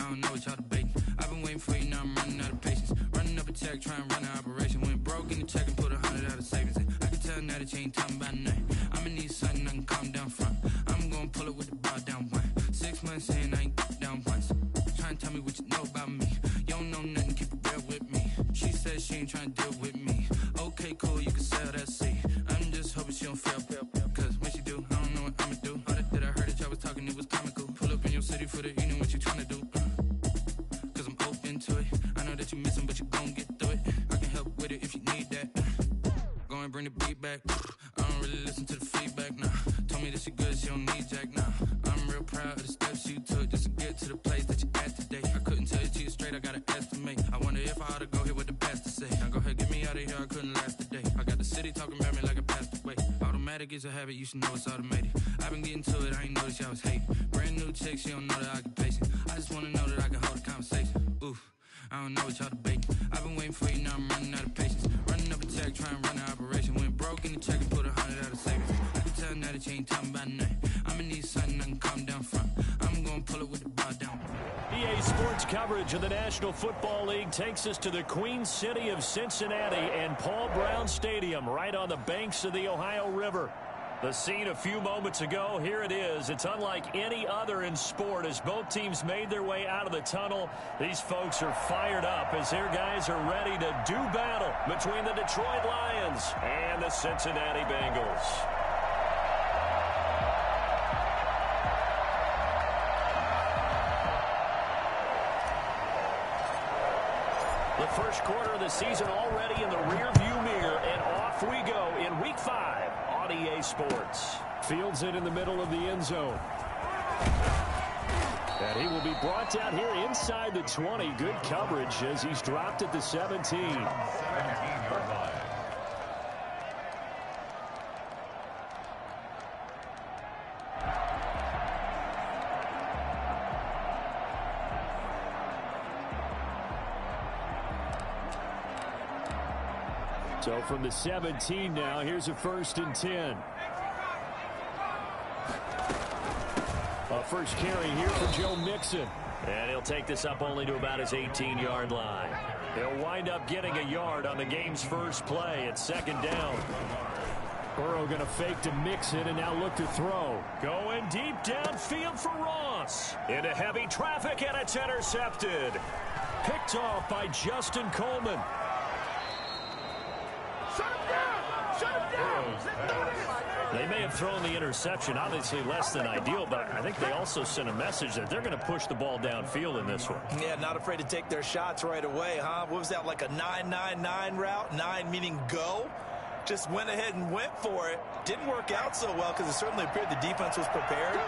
I don't know what y'all debating. I've been waiting for you, now I'm running out of patience. Running up a check, trying to run an operation. Went broke in the check and put 100 out of savings in. I can tell now that you ain't talking about nothing. I'ma need something I can calm down from. I'm gonna pull it with the bar down one. 6 months in, I ain't down once. Trying to tell me what you know about me. You don't know nothing, keep it real with me. She said she ain't trying to deal with me. Okay, cool, you can sell that seed. I'm just hoping she don't fail. Cause when she do, I don't know what I'ma do. All that I heard that y'all was talking, it was comical. Pull up in your city for the evening, what you tryna do? Cause I'm open to it. I know that you missing, but you gon' get through it. I can help with it if you need that. Go and bring the beat back. I don't really listen to the feedback, nah. Told me that she good, she don't need Jack, nah. I'm real proud of the steps you took just to get to the place that you at today. I couldn't tell you to you straight, I gotta estimate. I wonder if I ought to go here with the pastor say. Now go ahead, get me out of here, I couldn't last a day. I got the city talking about me like a passed away. Automatic is a habit, you should know it's automated. I've been getting to it, I ain't noticed y'all was hating. Brand new chick, she don't know the occupation. I just wanna know that I can hold a conversation. Oof, I don't know what y'all debating. I've been waiting for you, now I'm running out of patience. Running up a check, trying to run an operation. Went broke in the check and put 100 out of savings. I can tell now that you ain't talking about nothing. I'ma need something I can calm down from. I'm gonna pull it with the bar down. EA Sports coverage of the National Football League takes us to the Queen City of Cincinnati and Paul Brown Stadium right on the banks of the Ohio River. The scene a few moments ago, here it is. It's unlike any other in sport as both teams made their way out of the tunnel. These folks are fired up as their guys are ready to do battle between the Detroit Lions and the Cincinnati Bengals. The first quarter of the season already in the rearview mirror, and off we go in Week 5 on EA Sports. Fields it in the middle of the end zone. And he will be brought down here inside the 20. Good coverage as he's dropped at the 17. So from the 17 now, here's a 1st and 10. A first carry here for Joe Mixon. And he'll take this up only to about his 18-yard line. He'll wind up getting a yard on the game's first play at 2nd down. Burrow going to fake to Mixon and now look to throw. Going deep downfield for Ross. Into heavy traffic, and it's intercepted. Picked off by Justin Coleman. They may have thrown the interception, obviously less than ideal, but I think they also sent a message that they're going to push the ball downfield in this one. Yeah, not afraid to take their shots right away, huh? What was that, like a 9-9-9 route? 9 meaning go? Just went ahead and went for it. Didn't work out so well because it certainly appeared the defense was prepared,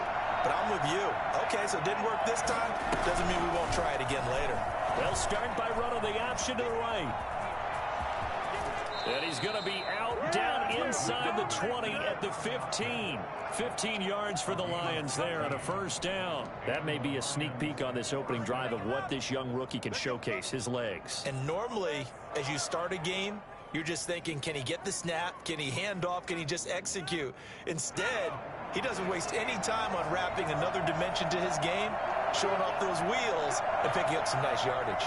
but I'm with you. Okay, so it didn't work this time. Doesn't mean we won't try it again later. They'll start by running the option to the right. And he's going to be out down inside the 20 at the 15. 15 yards for the Lions there on a 1st down. That may be a sneak peek on this opening drive of what this young rookie can showcase, his legs. And normally, as you start a game, you're just thinking, can he get the snap? Can he hand off? Can he just execute? Instead, he doesn't waste any time on wrapping another dimension to his game, showing off those wheels, and picking up some nice yardage.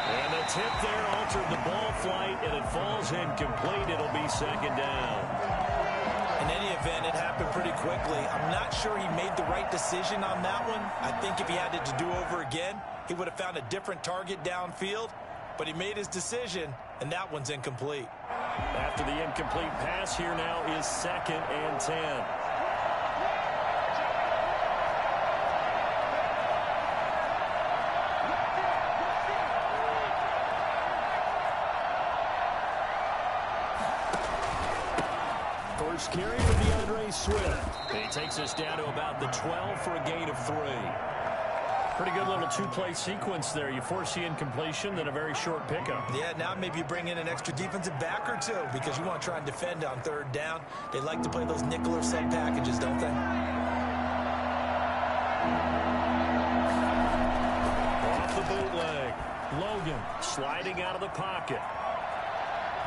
And the tip there altered the ball flight, and it falls incomplete. It'll be 2nd down. In any event, it happened pretty quickly. I'm not sure he made the right decision on that one. I think if he had it to do over again, he would have found a different target downfield. But he made his decision, and that one's incomplete. After the incomplete pass, here now is 2nd and 10. First carry with DeAndre Swift. He takes us down to about the 12 for a gain of 3. Pretty good little two-play sequence there. You force the incompletion, then a very short pickup. Yeah, now maybe you bring in an extra defensive back or two because you want to try and defend on 3rd down. They like to play those nickel or sub packages, don't they? Off the bootleg. Logan sliding out of the pocket.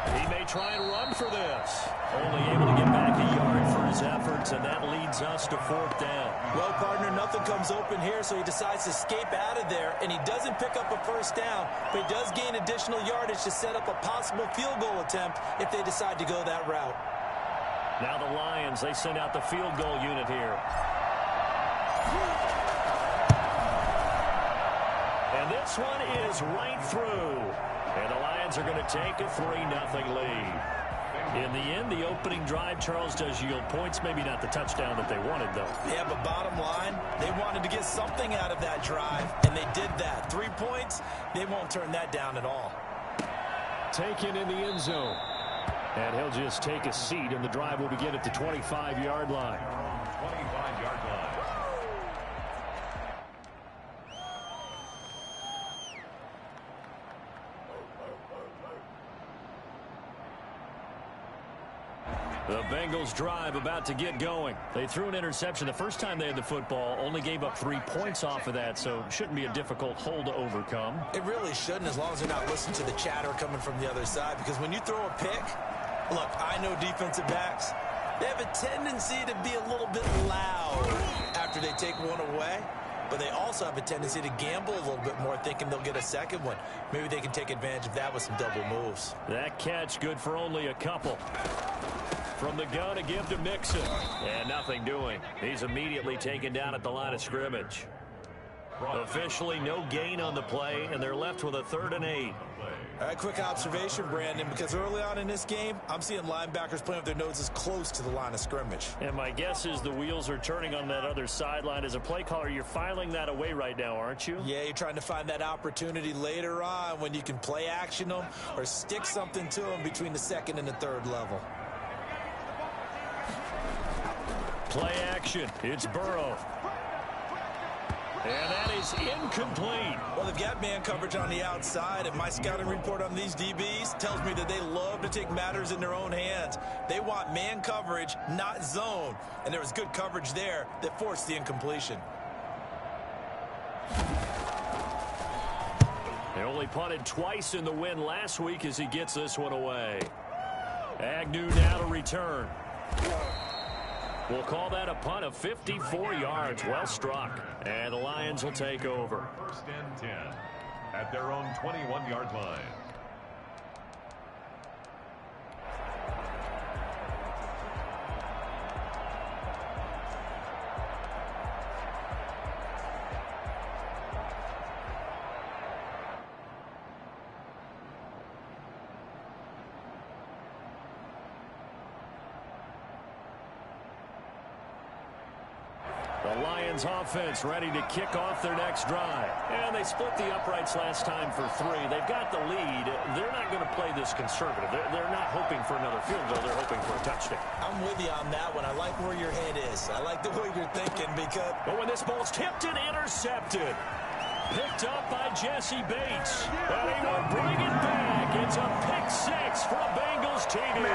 He may try and run for this. Only able to get back a yard for his efforts, and that leads us to 4th down. Well, partner, nothing comes open here, so he decides to escape out of there, and he doesn't pick up a 1st down, but he does gain additional yardage to set up a possible field goal attempt if they decide to go that route. Now the Lions, they send out the field goal unit here. And this one is right through. And the Lions are going to take a 3-0 lead. In the end, the opening drive, Charles, does yield points. Maybe not the touchdown that they wanted, though. Yeah, but bottom line, they wanted to get something out of that drive, and they did that. 3 points, they won't turn that down at all. Taken in the end zone. And he'll just take a seat, and the drive will begin at the 25-yard line. 25-yard line. The Bengals drive about to get going. They threw an interception the first time they had the football, only gave up 3 points off of that, so it shouldn't be a difficult hole to overcome. It really shouldn't, as long as they're not listening to the chatter coming from the other side, because when you throw a pick, look, I know defensive backs, they have a tendency to be a little bit loud after they take one away, but they also have a tendency to gamble a little bit more, thinking they'll get a second one. Maybe they can take advantage of that with some double moves. That catch good for only a couple. From the gun, a give to Mixon. And nothing doing. He's immediately taken down at the line of scrimmage. Officially no gain on the play, and they're left with a 3rd and 8. All right, quick observation, Brandon, because early on in this game, I'm seeing linebackers playing with their noses close to the line of scrimmage. And my guess is the wheels are turning on that other sideline. As a play caller, you're filing that away right now, aren't you? Yeah, you're trying to find that opportunity later on when you can play action them or stick something to them between the 2nd and the 3rd level. Play action. It's Burrow. And that is incomplete. Well, they've got man coverage on the outside, and my scouting report on these DBs tells me that they love to take matters in their own hands. They want man coverage, not zone. And there was good coverage there that forced the incompletion. They only punted twice in the win last week as he gets this one away. Agnew now to return. We'll call that a punt of 54 yards. Well struck. And the Lions will take over. 1st and 10 at their own 21-yard line. The Lions offense ready to kick off their next drive. And they split the uprights last time for 3. They've got the lead. They're not going to play this conservative. They're not hoping for another field goal. They're hoping for a touchdown. I'm with you on that one. I like where your head is. I like the way you're thinking because... But when this ball's tipped and intercepted. Picked up by Jesse Bates. And he will bring it back. It's a pick 6 for a Bengals TD.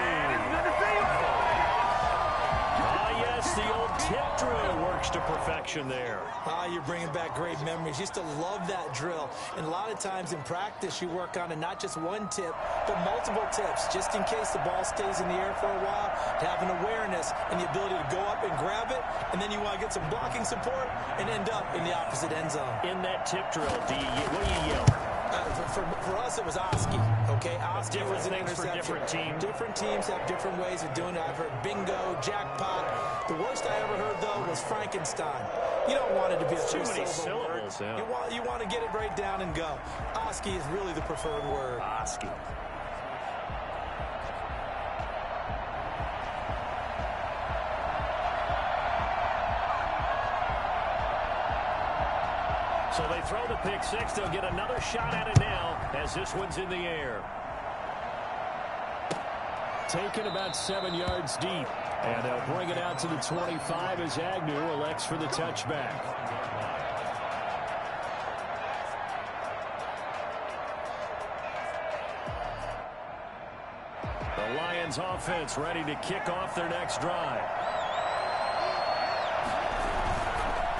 Yes, the old tip drill works to perfection there. You're bringing back great memories. Used to love that drill. And a lot of times in practice, you work on it, not just one tip, but multiple tips, just in case the ball stays in the air for a while, to have an awareness and the ability to go up and grab it, and then you want to get some blocking support and end up in the opposite end zone. In that tip drill, what do you yell? For us, it was Oski. Okay, Oski was an interception. For different teams. Different teams have different ways of doing it. I've heard bingo, jackpot. The worst I ever heard, though, was Frankenstein. You don't want it to be a too many syllables. Yeah. You want to get it right down and go. Oski is really the preferred word. Oski. So they throw the pick 6. They'll get another shot at it now as this one's in the air. Taken about 7 yards deep. And they'll bring it out to the 25 as Agnew elects for the touchback. The Lions offense ready to kick off their next drive.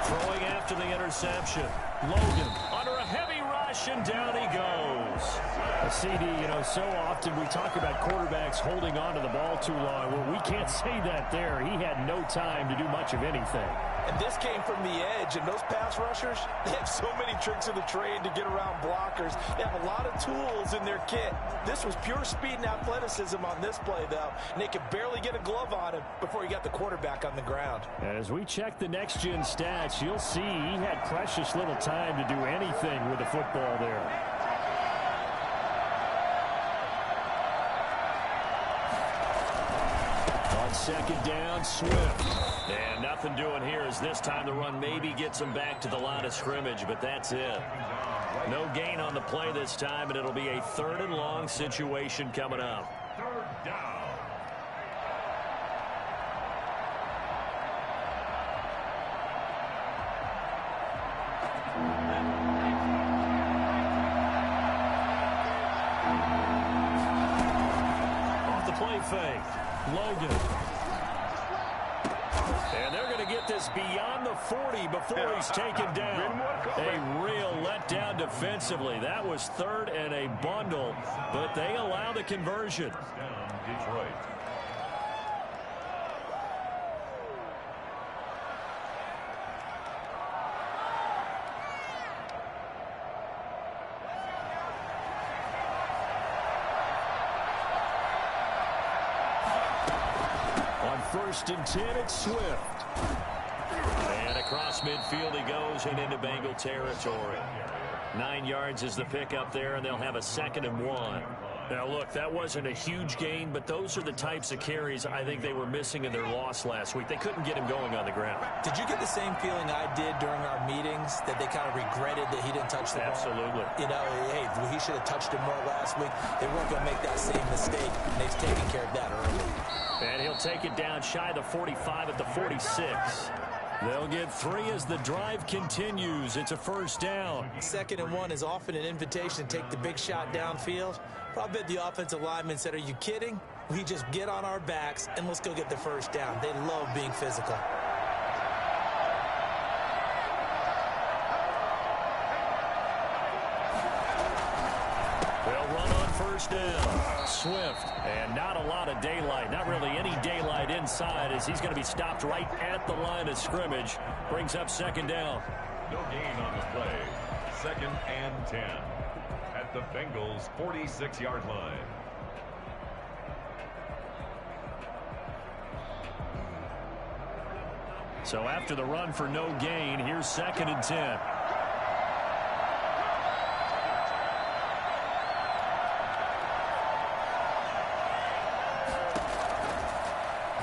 Throwing after the interception. Logan under a heavy rush. possession. Down he goes. CD, so often we talk about quarterbacks holding on to the ball too long. Well, we can't say that there. He had no time to do much of anything. And this came from the edge, and those pass rushers, they have so many tricks of the trade to get around blockers. They have a lot of tools in their kit. This was pure speed and athleticism on this play, though, and they could barely get a glove on him before he got the quarterback on the ground. As we check the next-gen stats, you'll see he had precious little time to do anything with the football there. Second down, Swift. And nothing doing here as this time the run maybe gets him back to the line of scrimmage, but that's it. No gain on the play this time, and it'll be a 3rd and long situation coming up. 3rd down. Off the play fake, Logan. And they're going to get this beyond the 40 before he's taken down. A real letdown defensively. That was 3rd and a bundle, but they allow the conversion. Down, Detroit. On 1st and 10, it's Swift. And across midfield he goes and into Bengal territory. 9 yards is the pickup there, and they'll have a 2nd and 1. Now, look, that wasn't a huge gain, but those are the types of carries I think they were missing in their loss last week. They couldn't get him going on the ground. Did you get the same feeling I did during our meetings, that they kind of regretted that he didn't touch the ball? Absolutely. Hey, he should have touched it more last week. They weren't going to make that same mistake, and they've taken care of that early. And he'll take it down shy of the 45 at the 46. They'll get 3 as the drive continues. It's a 1st down. 2nd and 1 is often an invitation to take the big shot downfield. Probably the offensive lineman said, "Are you kidding? We just get on our backs and let's go get the 1st down." They love being physical. They'll run on 1st down. Swift, and not a lot of daylight. Not really any daylight inside as he's going to be stopped right at the line of scrimmage. Brings up 2nd down. No gain on the play. 2nd and 10. At the Bengals' 46-yard line. So after the run for no gain, here's 2nd and 10.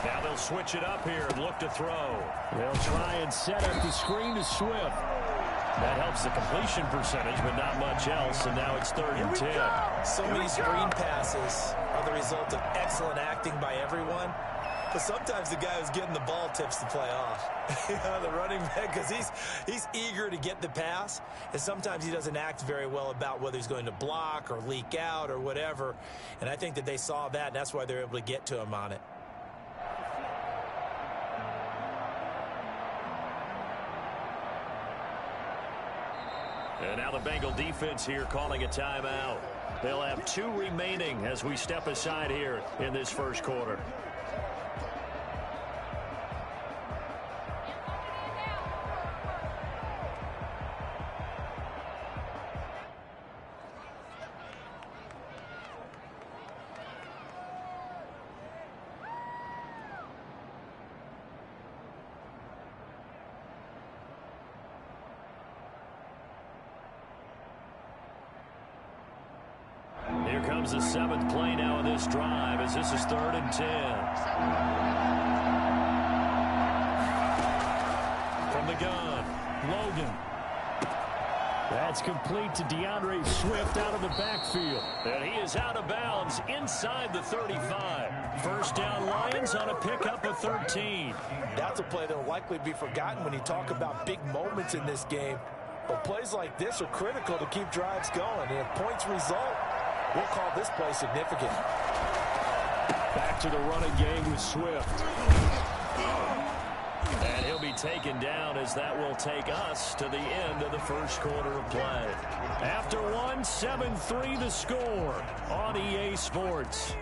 Now they'll switch it up here and look to throw. They'll try and set up the screen to Swift. That helps the completion percentage, but not much else, and now it's 3rd and 10. So many screen passes are the result of excellent acting by everyone. But sometimes the guy who's getting the ball tips the play off. The running back, because he's eager to get the pass, and sometimes he doesn't act very well about whether he's going to block or leak out or whatever. And I think that they saw that, and that's why they're able to get to him on it. And now the Bengal defense here calling a timeout. They'll have 2 remaining as we step aside here in this 1st quarter. Here comes the 7th play now in this drive as this is 3rd and 10. From the gun, Logan. That's complete to DeAndre Swift out of the backfield. And he is out of bounds inside the 35. 1st down Lions on a pickup of 13. That's a play that will likely be forgotten when you talk about big moments in this game. But plays like this are critical to keep drives going. And if points result, we'll call this play significant. Back to the running game with Swift. And he'll be taken down as that will take us to the end of the first quarter of play. After one, 7-3 the score on EA Sports.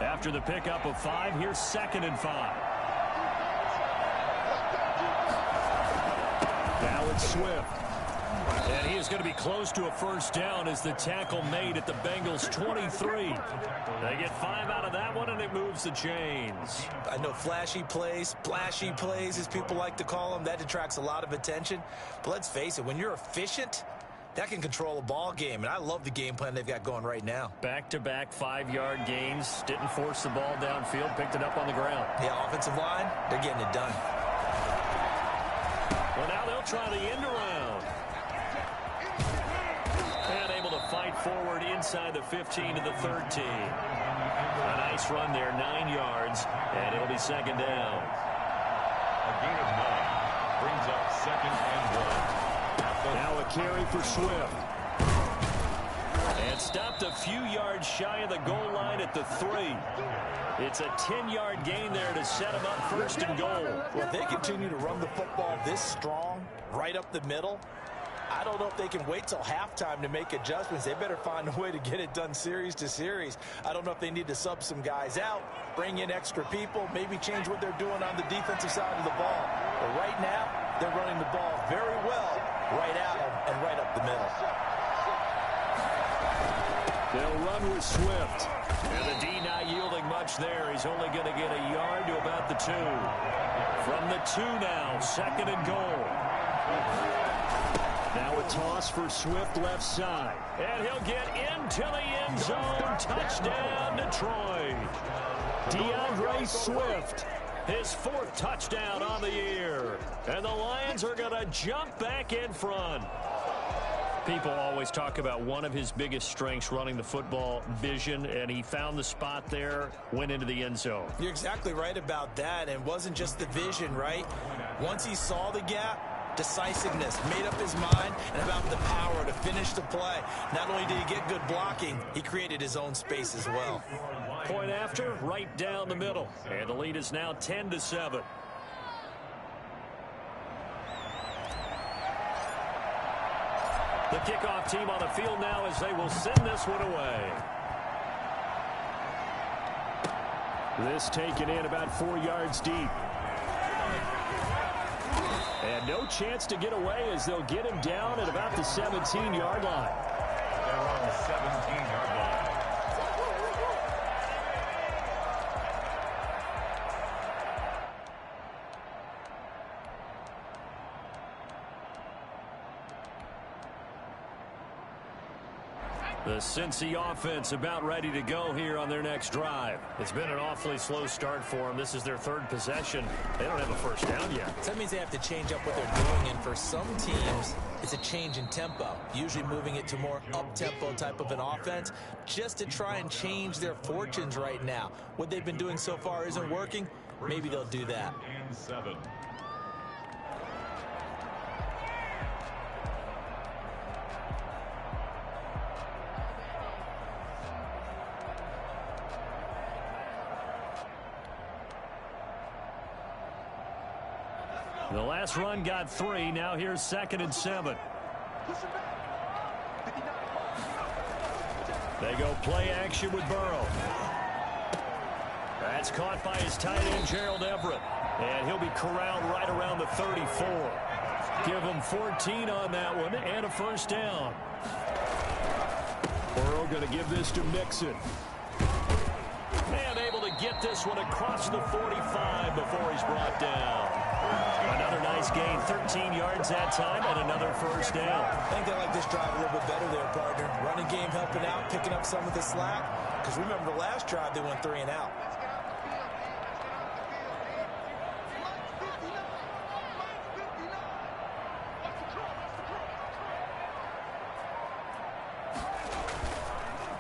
After the pickup of 5, here's 2nd and 5. Now it's Swift. And he is going to be close to a first down as the tackle made at the Bengals 23. They get 5 out of that one, and it moves the chains. I know flashy plays, splashy plays, as people like to call them, that attracts a lot of attention. But let's face it, when you're efficient, that can control a ball game, and I love the game plan they've got going right now. Back-to-back 5-yard gains, didn't force the ball downfield, picked it up on the ground. Yeah, offensive line, they're getting it done. Well, now they'll try the end around. And able to fight forward inside the 15 to the 13. A nice run there, 9 yards, and it'll be 2nd down. A gain of 9 brings up 2nd and 1. Now a carry for Swift. And stopped a few yards shy of the goal line at the 3. It's a 10-yard gain there to set him up 1st and goal. Well, if they continue to run the football this strong, right up the middle, I don't know if they can wait till halftime to make adjustments. They better find a way to get it done series to series. I don't know if they need to sub some guys out, bring in extra people, maybe change what they're doing on the defensive side of the ball. But right now, they're running the ball very well, right out and right up the middle. They'll run with Swift. And the D not yielding much there. He's only going to get a yard to about the 2. From the 2 now, 2nd and goal. Now a toss for Swift left side. And he'll get into the end zone. Touchdown, Detroit. DeAndre Swift, his 4th touchdown on the year. And the Lions are going to jump back in front. People always talk about one of his biggest strengths, running the football, vision, and he found the spot there, went into the end zone. You're exactly right about that, and it wasn't just the vision, right? Once he saw the gap, decisiveness, made up his mind, and about the power to finish the play. Not only did he get good blocking, he created his own space as well. Point after, right down the middle, and the lead is now 10-7. The kickoff team on the field now as they will send this one away. This taken in about 4 yards deep. And no chance to get away as they'll get him down at about the 17-yard line. They're on the 17-yard line. The Cincy offense about ready to go here on their next drive. It's been an awfully slow start for them. This is their 3rd possession. They don't have a first down yet. So that means they have to change up what they're doing, and for some teams, it's a change in tempo, usually moving it to more up-tempo type of an offense just to try and change their fortunes right now. What they've been doing so far isn't working. Maybe they'll do that. And 7. The last run got 3. Now here's 2nd and 7. They go play action with Burrow. That's caught by his tight end, Gerald Everett. And he'll be corralled right around the 34. Give him 14 on that one and a first down. Burrow going to give this to Mixon. And able to get this one across the 45 before he's brought down. Another nice gain, 13 yards that time, and another first down. I think they like this drive a little bit better there, partner. Running game helping out, picking up some of the slack. Because remember the last drive, they went 3 and out.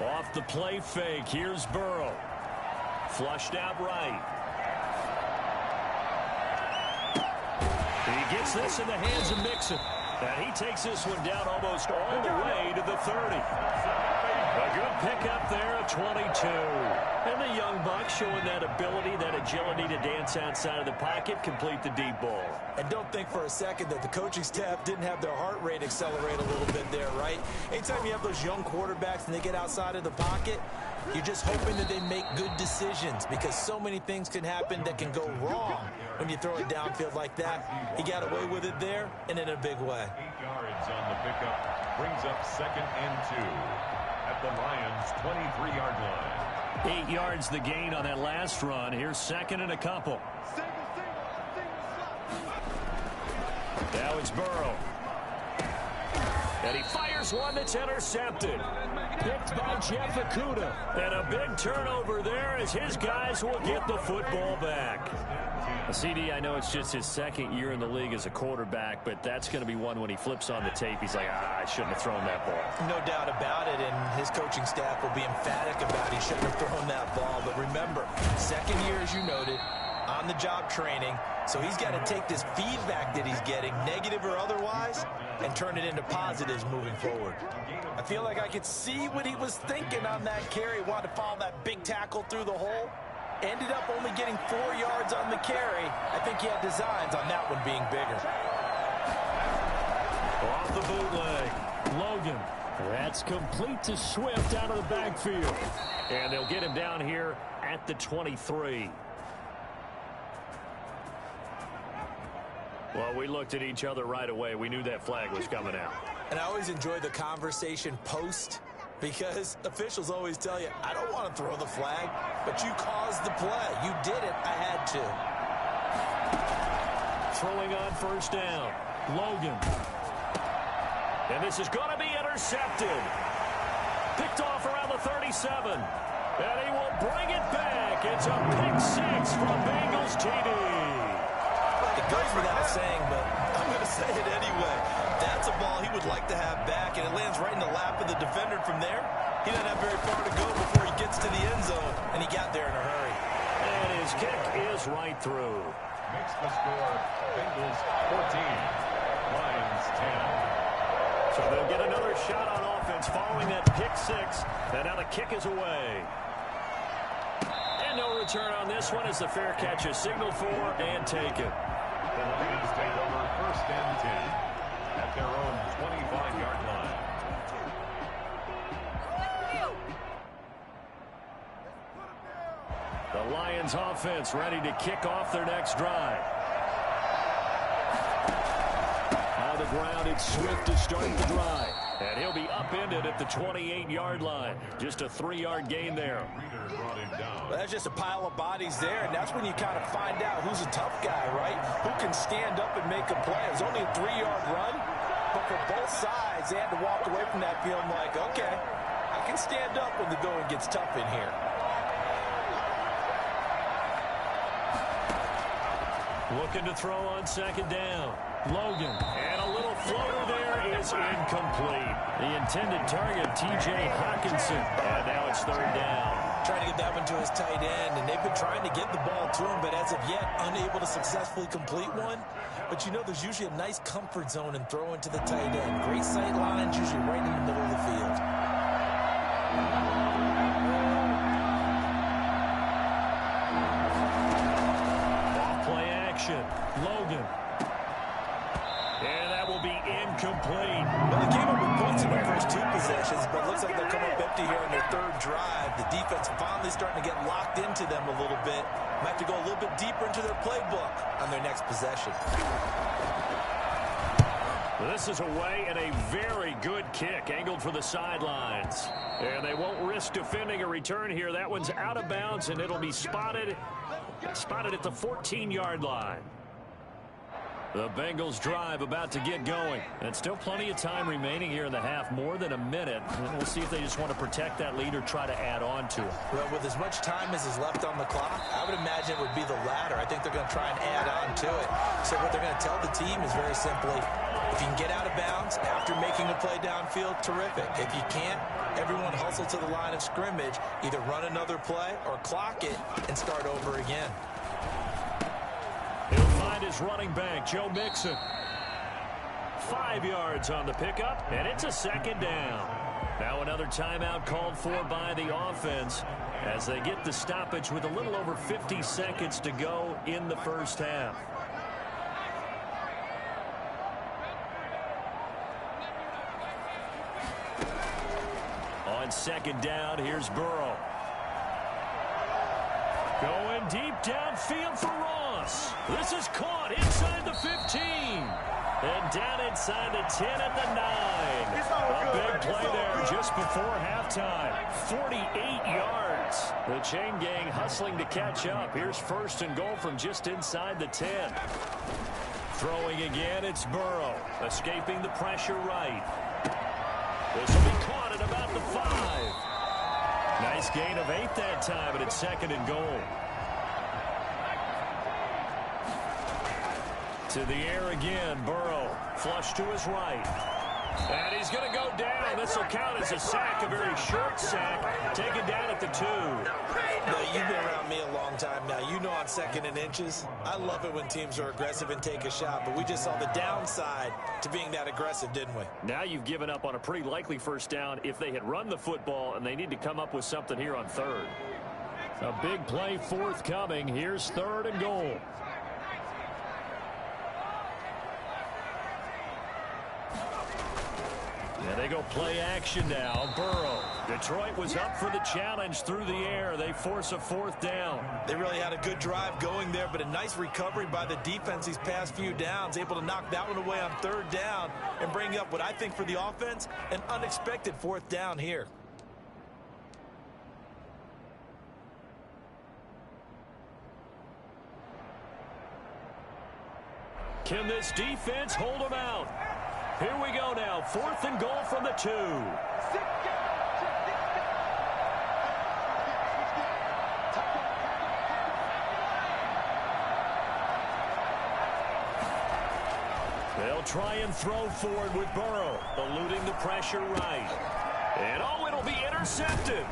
Off the play fake, here's Burrow. Flushed out right. He gets this in the hands of Mixon. And he takes this one down almost all the way to the 30. A good pickup there of 22. And the young buck showing that ability, that agility to dance outside of the pocket, complete the deep ball. And don't think for a second that the coaching staff didn't have their heart rate accelerate a little bit there, right? Anytime you have those young quarterbacks and they get outside of the pocket, you're just hoping that they make good decisions because so many things can happen that can go wrong when you throw it downfield like that. He got away with it there and in a big way. 8 yards on the pickup brings up 2nd and 2 at the Lions' 23-yard line. 8 yards the gain on that last run. Here's 2nd and a couple. Now it's Burrow. And he fires one that's intercepted. Picked by Jeff Okudah. And a big turnover there as his guys will get the football back. CD, I know it's just his 2nd year in the league as a quarterback, but that's going to be one when he flips on the tape. He's like, I shouldn't have thrown that ball. No doubt about it, and his coaching staff will be emphatic about he shouldn't have thrown that ball. But remember, 2nd year, as you noted, on-the-job training, so he's got to take this feedback that he's getting, negative or otherwise, and turn it into positives moving forward. I feel like I could see what he was thinking on that carry. Wanted to follow that big tackle through the hole. Ended up only getting 4 yards on the carry. I think he had designs on that one being bigger. Off the bootleg. Logan. That's complete to Swift out of the backfield. And they'll get him down here at the 23. Well, we looked at each other right away. We knew that flag was coming out. And I always enjoy the conversation post because officials always tell you, I don't want to throw the flag, but you caused the play. You did it. I had to. Throwing on 1st down. Logan. And this is going to be intercepted. Picked off around the 37. And he will bring it back. It's a pick 6 from Bengals TD. It goes without saying, but I'm going to say it anyway. That's a ball he would like to have back, and it lands right in the lap of the defender from there. He doesn't have very far to go before he gets to the end zone, and he got there in a hurry. And his kick is right through. Makes the score Bengals 14, Lions 10. So they'll get another shot on offense following that pick 6, and now the kick is away. And no return on this one as the fair catch is signaled for and taken. The Lions take over 1st and 10 at their own 25-yard line. The Lions offense ready to kick off their next drive. On the ground, it's Swift to start the drive. And he'll be upended at the 28-yard line. Just a 3-yard gain there. Well, that's just a pile of bodies there, and that's when you kind of find out who's a tough guy, right? Who can stand up and make a play. It was only a 3-yard run, but for both sides, they had to walk away from that feeling like, okay, I can stand up when the going gets tough in here. Looking to throw on 2nd down. Logan. And a little floater there is incomplete. The intended target, T.J. Hockenson. And now it's 3rd down. Trying to get that one to his tight end, and they've been trying to get the ball to him, but as of yet, unable to successfully complete one. But you know, there's usually a nice comfort zone in throwing to the tight end. Great sight lines, usually right in the middle of the field. Off-play action. Logan. And that will be incomplete. Well, they came up with points in their first 2 possessions, but it looks like they'll come up empty here on their 3rd drive. The defense finally starting to get locked into them a little bit. Might have to go a little bit deeper into their playbook on their next possession. This is away and a very good kick angled for the sidelines. And they won't risk defending a return here. That one's out of bounds, and it'll be spotted at the 14-yard line. The Bengals drive about to get going. And still plenty of time remaining here in the half, more than a minute. And we'll see if they just want to protect that lead or try to add on to it. Well, with as much time as is left on the clock, I would imagine it would be the latter. I think they're going to try and add on to it. So what they're going to tell the team is very simply, if you can get out of bounds after making a play downfield, terrific. If you can't, everyone hustle to the line of scrimmage, either run another play or clock it and start over again. He'll find his running back, Joe Mixon. 5 yards on the pickup, and it's a 2nd down. Now another timeout called for by the offense as they get the stoppage with a little over 50 seconds to go in the first half. On second down, here's Burrow. Going deep downfield for Ross. This is caught inside the 15. And down inside the 10 at the 9. A big play there just before halftime. 48 yards. The chain gang hustling to catch up. Here's first and goal from just inside the 10. Throwing again, it's Burrow. Escaping the pressure right. This will be caught at about the 5. Nice gain of 8 that time, and it's second and goal. To the air again, Burrow. Flush to his right. And he's going to go down. This will count as a sack, a very short sack. Taken down at the 2. Now, you've been around me a long time now. You know on second and inches, I love it when teams are aggressive and take a shot. But we just saw the downside to being that aggressive, didn't we? Now you've given up on a pretty likely first down if they had run the football, and they need to come up with something here on third. A big play forthcoming. Here's third and goal. And they go play action now. Burrow. Detroit was up for the challenge through the air. They force a fourth down. They really had a good drive going there, but a nice recovery by the defense these past few downs. Able to knock that one away on third down and bring up what I think for the offense, an unexpected fourth down here. Can this defense hold them out? Here we go now. Fourth and goal from the 2. They'll try and throw forward with Burrow, eluding the pressure right. And oh, it'll be intercepted.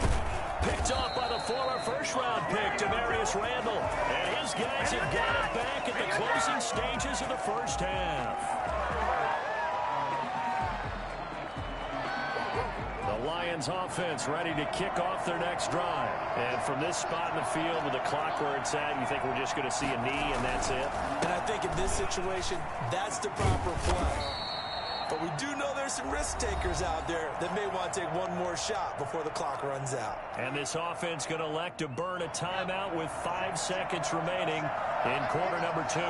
Picked off by the former first-round pick, Demarius Randall. And his guys have got it back at the closing stages of the first half. The Lions offense ready to kick off their next drive. And from this spot in the field with the clock where it's at, you think we're just going to see a knee and that's it? And I think in this situation, that's the proper play. But we do know there's some risk takers out there that may want to take one more shot before the clock runs out. And this offense going to elect to burn a timeout with 5 seconds remaining in quarter number 2.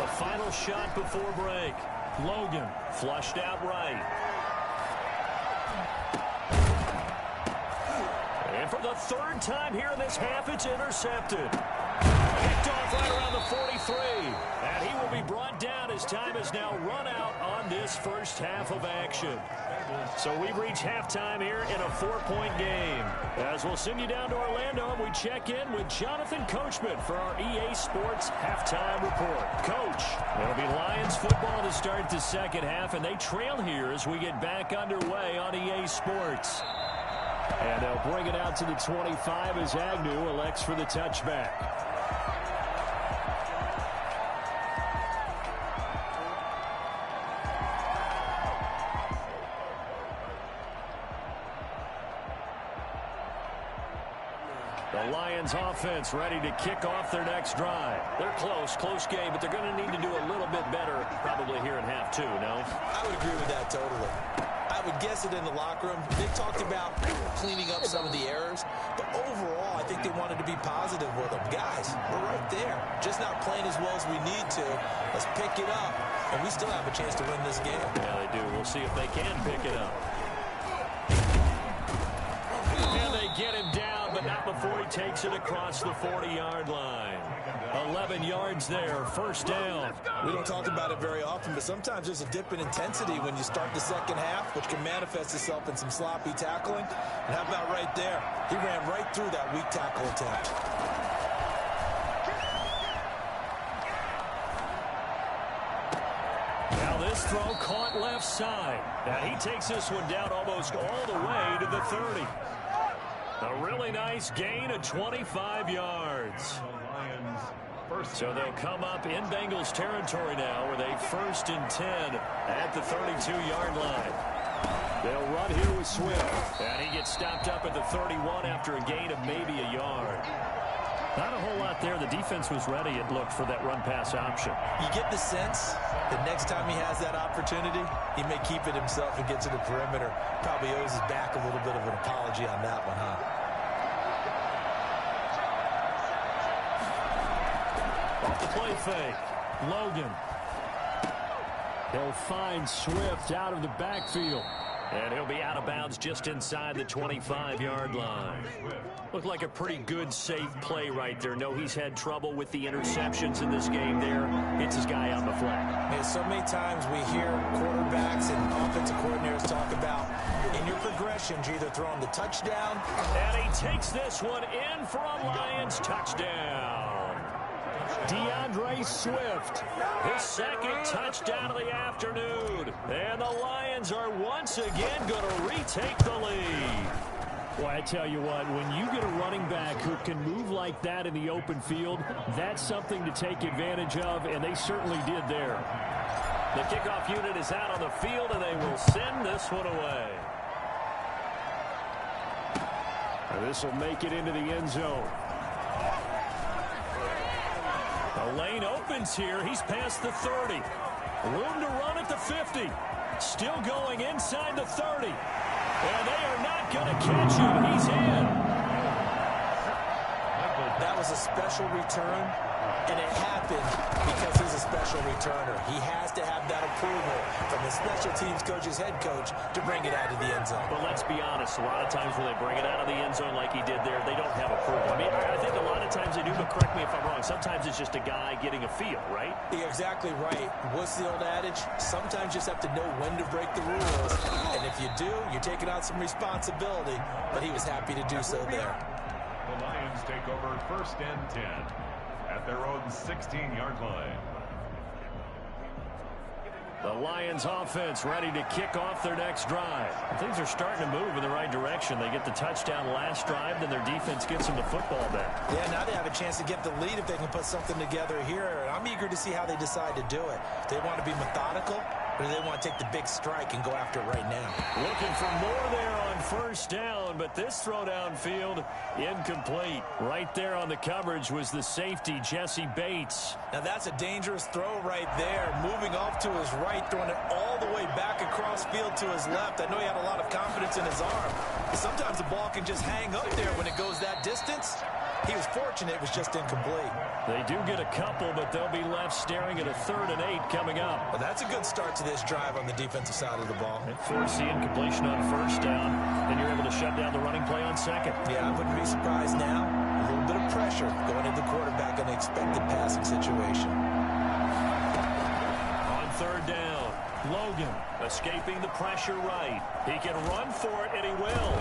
The final shot before break. Logan flushed out right. And for the third time here in this half, it's intercepted. Picked off right around the 43. And he will be brought down as time is now run out on this first half of action. So we've reached halftime here in a 4-point game. As we'll send you down to Orlando, we check in with Jonathan Coachman for our EA Sports Halftime Report. Coach, it'll be Lions football to start the second half, and they trail here as we get back underway on EA Sports. And they'll bring it out to the 25 as Agnew elects for the touchback. The Lions offense ready to kick off their next drive. They're close game, but they're going to need to do a little bit better probably here in half 2, no? I would agree with that totally. I would guess it in the locker room. They talked about cleaning up some of the errors, but overall, I think they wanted to be positive with them. Guys, we're right there. Just not playing as well as we need to. Let's pick it up, and we still have a chance to win this game. Yeah, they do. We'll see if they can pick it up. And they get him down, but not before he takes it across the 40-yard line. 11 yards there, first down. We don't talk about it very often, but sometimes there's a dip in intensity when you start the second half, which can manifest itself in some sloppy tackling. And how about right there? He ran right through that weak tackle attempt. Now this throw caught left side. Now he takes this one down almost all the way to the 30. A really nice gain of 25 yards. So they'll come up in Bengals territory now with a 1st and 10 at the 32-yard line. They'll run here with Swift. And he gets stopped up at the 31 after a gain of maybe a yard. Not a whole lot there. The defense was ready, it looked, for that run-pass option. You get the sense that next time he has that opportunity, he may keep it himself and get to the perimeter. Probably owes his back a little bit of an apology on that one, huh? Off the play fake. Logan. He'll find Swift out of the backfield. And he'll be out of bounds just inside the 25-yard line. Looked like a pretty good, safe play right there. No, he's had trouble with the interceptions in this game there. Hits his guy out in the flat. Man, so many times we hear quarterbacks and offensive coordinators talk about in your progressions, you're either throwing the touchdown. And he takes this one in for a Lions touchdown. DeAndre Swift, his second touchdown of the afternoon. And the Lions are once again going to retake the lead. Well, I tell you what, when you get a running back who can move like that in the open field, that's something to take advantage of, and they certainly did there. The kickoff unit is out on the field, and they will send this one away. And this will make it into the end zone. The lane opens here. He's past the 30. Room to run at the 50. Still going inside the 30. And they are not going to catch him. He's in. That was a special return, and it happened because he's a special returner. He has to have that approval from the special teams coach's head coach to bring it out of the end zone. But let's be honest, a lot of times when they bring it out of the end zone like he did there, they don't have approval. I mean, I think a lot of times they do, but correct me if I'm wrong. Sometimes it's just a guy getting a feel, right? You're exactly right. What's the old adage? Sometimes you just have to know when to break the rules. And if you do, you're taking on some responsibility. But he was happy to do so there. The Lions take over 1st and 10 at their own 16-yard line. The Lions offense ready to kick off their next drive. Things are starting to move in the right direction. They get the touchdown last drive, then their defense gets them the football back. Yeah, now they have a chance to get the lead if they can put something together here. I'm eager to see how they decide to do it. They want to be methodical, or do they want to take the big strike and go after it right now? Looking for more there on 1st down, but this throw downfield incomplete. Right there on the coverage was the safety, Jesse Bates. Now that's a dangerous throw right there. Moving off to his right, throwing it all the way back across field to his left. I know he had a lot of confidence in his arm. But sometimes the ball can just hang up there when it goes that distance. He was fortunate it was just incomplete. They do get a couple, but they'll be left staring at a 3rd and 8 coming up. Well, that's a good start to this drive on the defensive side of the ball. And force the incompletion on 1st down, and you're able to shut down the running play on 2nd. Yeah, I wouldn't be surprised now. A little bit of pressure going into the quarterback in an expected passing situation. On 3rd down, Logan escaping the pressure right. He can run for it, and he will.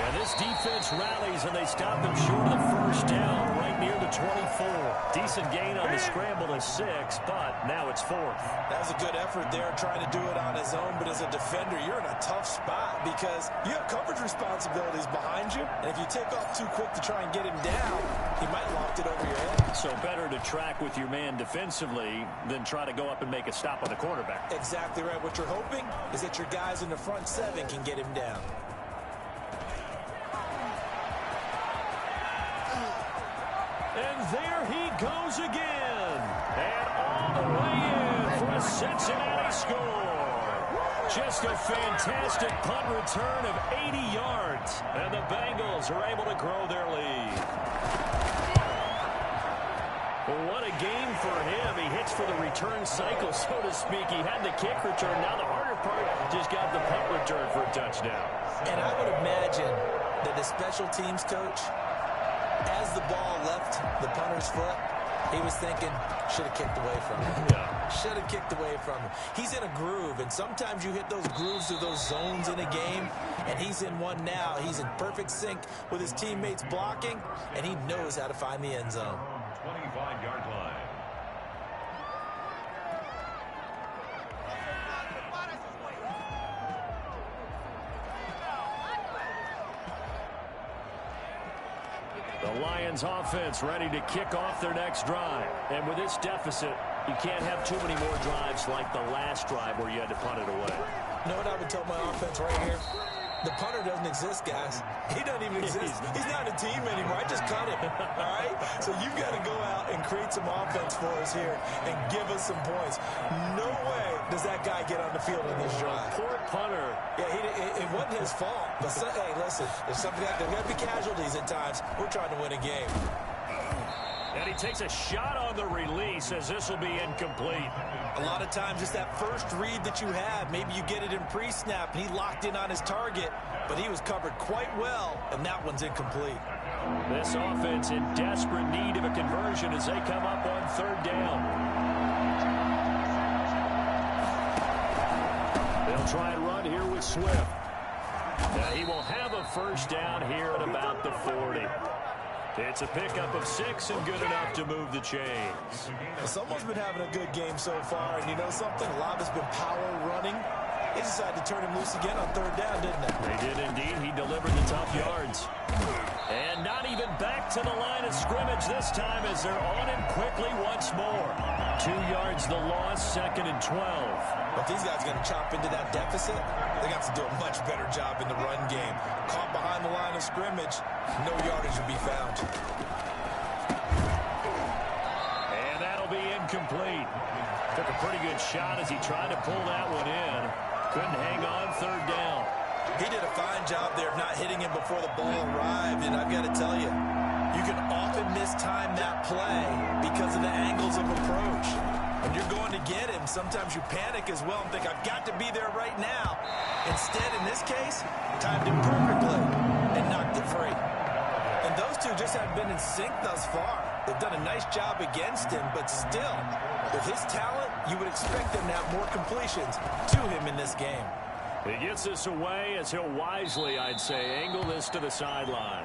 And this defense rallies, and they stop him short of the 1st down right near the 24. Decent gain on the scramble to 6, but now it's 4th. That was a good effort there, trying to do it on his own. But as a defender, you're in a tough spot because you have coverage responsibilities behind you. And if you take off too quick to try and get him down, he might loft it over your head. So better to track with your man defensively than try to go up and make a stop on the quarterback. Exactly right. What you're hoping is that your guys in the front 7 can get him down. And there he goes again. And all the way in for a Cincinnati score. Just a fantastic punt return of 80 yards. And the Bengals are able to grow their lead. Well, what a game for him. He hits for the return cycle, so to speak. He had the kick return. Now the harder part, just got the punt return for a touchdown. And I would imagine that the special teams coach, as the ball left the punter's foot, he was thinking, should have kicked away from him. Yeah. Should have kicked away from him. He's in a groove, and sometimes you hit those grooves or those zones in a game, and he's in one now. He's in perfect sync with his teammates blocking, and he knows how to find the end zone. 25-yard line. The Lions offense ready to kick off their next drive. And with this deficit, you can't have too many more drives like the last drive where you had to punt it away. You know what I would tell my offense right here? The punter doesn't exist, guys. He doesn't even exist. He's not a team anymore. I just cut him, all right? So you've got to go out and create some offense for us here and give us some points. No way does that guy get on the field in this drive. Poor punter. Yeah, it wasn't his fault. But, hey, listen, there's something like there's going to be casualties at times. We're trying to win a game. And he takes a shot on the release as this will be incomplete. A lot of times it's that first read that you have. Maybe you get it in pre-snap, and he locked in on his target, but he was covered quite well, and that one's incomplete. This offense in desperate need of a conversion as they come up on third down. They'll try and run here with Swift. Now he will have a first down here at about the 40. It's a pickup of 6 and good enough to move the chains. Someone's been having a good game so far, and you know something? A lot has been power running. They decided to turn him loose again on third down, didn't they? They did indeed. He delivered the tough yards. And not even back to the line of scrimmage this time as they're on him quickly once more. 2 yards the loss, 2nd and 12. But these guys are going to chop into that deficit. They got to do a much better job in the run game. Caught behind the line of scrimmage, no yardage will be found. And that'll be incomplete. Took a pretty good shot as he tried to pull that one in. Couldn't hang on third down. He did a fine job there of not hitting him before the ball arrived, and I've got to tell you, you can often mistime that play because of the angles of approach. When you're going to get him, sometimes you panic as well and think, I've got to be there right now. Instead, in this case, timed him perfectly and knocked it free. And those two just haven't been in sync thus far. They've done a nice job against him, but still, with his talent, you would expect them to have more completions to him in this game. He gets this away as he'll wisely, I'd say, angle this to the sideline.